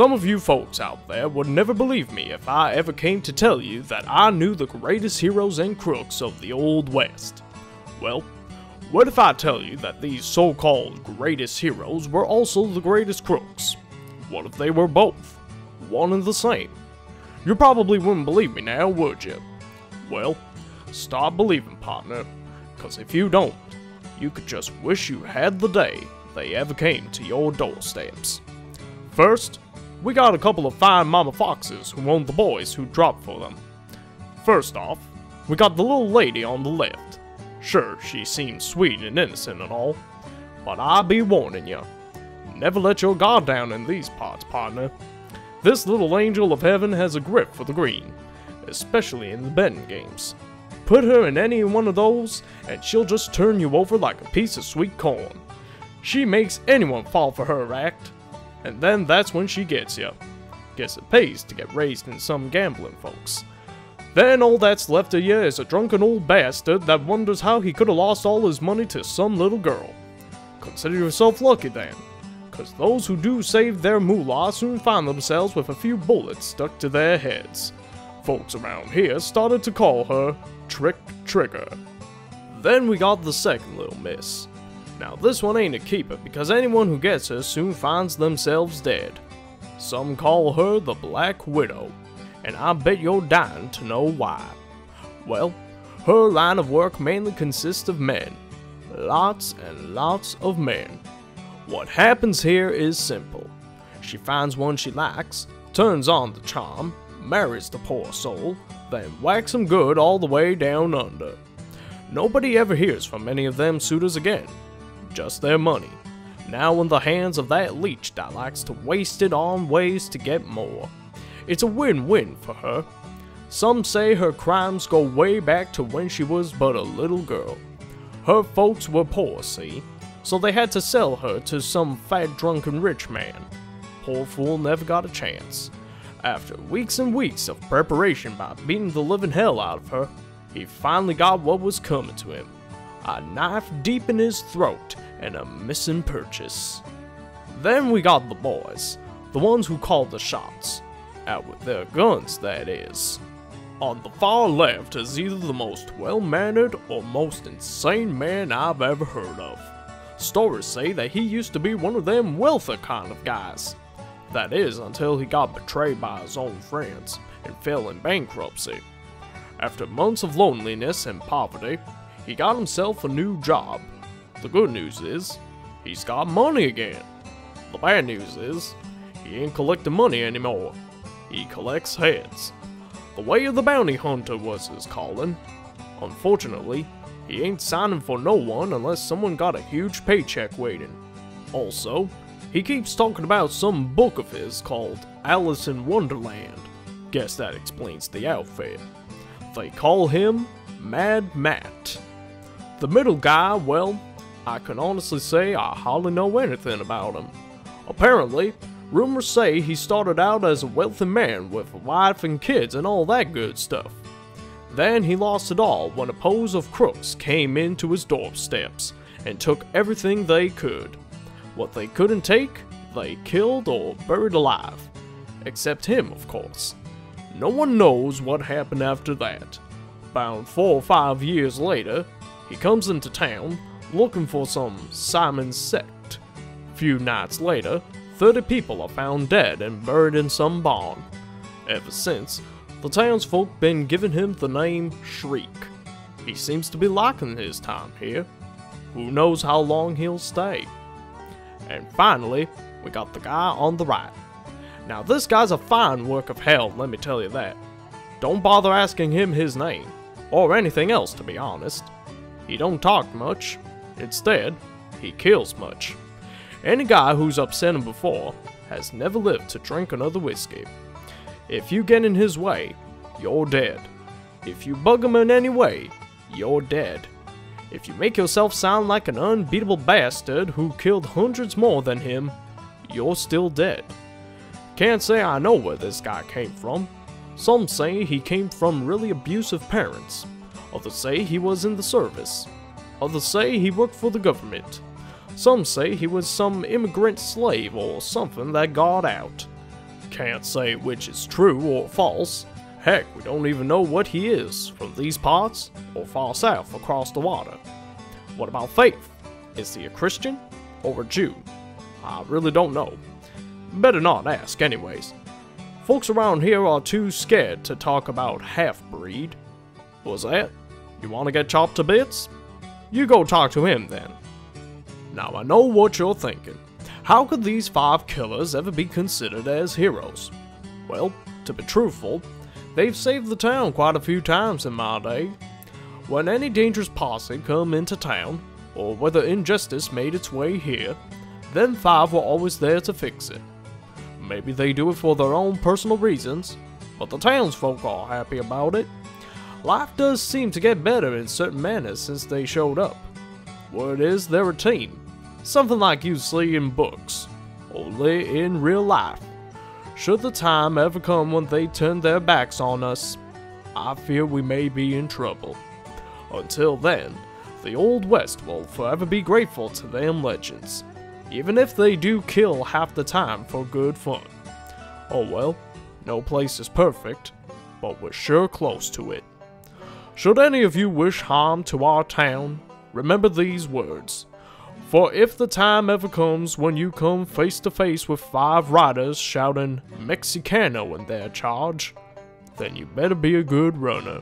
Some of you folks out there would never believe me if I ever came to tell you that I knew the greatest heroes and crooks of the Old West. Well, what if I tell you that these so-called greatest heroes were also the greatest crooks? What if they were both? One and the same? You probably wouldn't believe me now, would you? Well, start believing, partner, because if you don't, you could just wish you had the day they ever came to your doorsteps. First, we got a couple of fine mama foxes who owned the boys who dropped for them. First off, we got the little lady on the left. Sure, she seems sweet and innocent and all, but I be warning you, never let your guard down in these parts, partner. This little angel of heaven has a grip for the green, especially in the betting games. Put her in any one of those, and she'll just turn you over like a piece of sweet corn. She makes anyone fall for her act, and then that's when she gets you. Guess it pays to get raised in some gambling, folks. Then all that's left of you is a drunken old bastard that wonders how he could have lost all his money to some little girl. Consider yourself lucky then, cause those who do save their moolah soon find themselves with a few bullets stuck to their heads. Folks around here started to call her Trick Trigger. Then we got the second little miss. Now this one ain't a keeper because anyone who gets her soon finds themselves dead. Some call her the Black Widow, and I bet you're dying to know why. Well, her line of work mainly consists of men. Lots and lots of men. What happens here is simple. She finds one she likes, turns on the charm, marries the poor soul, then whacks him good all the way down under. Nobody ever hears from any of them suitors again. Just their money, now in the hands of that leech that likes to waste it on ways to get more. It's a win-win for her. Some say her crimes go way back to when she was but a little girl. Her folks were poor, see, so they had to sell her to some fat drunken rich man. Poor fool never got a chance. After weeks and weeks of preparation by beating the living hell out of her, he finally got what was coming to him. A knife deep in his throat and a missing purchase. Then we got the boys, the ones who called the shots. Out with their guns, that is. On the far left is either the most well-mannered or most insane man I've ever heard of. Stories say that he used to be one of them wealthy kind of guys. That is, until he got betrayed by his own friends and fell in bankruptcy. After months of loneliness and poverty, he got himself a new job. The good news is, he's got money again. The bad news is, he ain't collecting money anymore. He collects heads. The way of the bounty hunter was his calling. Unfortunately, he ain't signing for no one unless someone got a huge paycheck waiting. Also, he keeps talking about some book of his called Alice in Wonderland. Guess that explains the outfit. They call him Mad Matt. The middle guy, well, I can honestly say I hardly know anything about him. Apparently, rumors say he started out as a wealthy man with a wife and kids and all that good stuff. Then he lost it all when a pose of crooks came into his doorsteps and took everything they could. What they couldn't take, they killed or buried alive. Except him, of course. No one knows what happened after that. About 4 or 5 years later, he comes into town looking for some Simon's sect. A few nights later, 30 people are found dead and buried in some barn. Ever since, the townsfolk been giving him the name Shriek. He seems to be liking his time here. Who knows how long he'll stay. And finally, we got the guy on the right. Now this guy's a fine work of hell, let me tell you that. Don't bother asking him his name, or anything else to be honest. He don't talk much. Instead, he kills much. Any guy who's upset him before has never lived to drink another whiskey. If you get in his way, you're dead. If you bug him in any way, you're dead. If you make yourself sound like an unbeatable bastard who killed hundreds more than him, you're still dead. Can't say I know where this guy came from. Some say he came from really abusive parents. Others say he was in the service. Others say he worked for the government. Some say he was some immigrant slave or something that got out. can't say which is true or false. Heck, we don't even know what he is, from these parts or far south across the water. What about faith? Is he a Christian or a Jew? I really don't know. Better not ask anyways. Folks around here are too scared to talk about half-breed. What's that? You want to get chopped to bits? You go talk to him then. Now I know what you're thinking. How could these 5 killers ever be considered as heroes? Well, to be truthful, they've saved the town quite a few times in my day. When any dangerous posse come into town, or whether injustice made its way here, them 5 were always there to fix it. Maybe they do it for their own personal reasons, but the townsfolk are happy about it. Life does seem to get better in certain manners since they showed up. Word is they're a team, something like you see in books, only in real life. Should the time ever come when they turn their backs on us, I fear we may be in trouble. Until then, the Old West will forever be grateful to them legends, even if they do kill half the time for good fun. Oh well, no place is perfect, but we're sure close to it. Should any of you wish harm to our town, remember these words. For if the time ever comes when you come face to face with 5 riders shouting Mexicano in their charge, then you better be a good runner.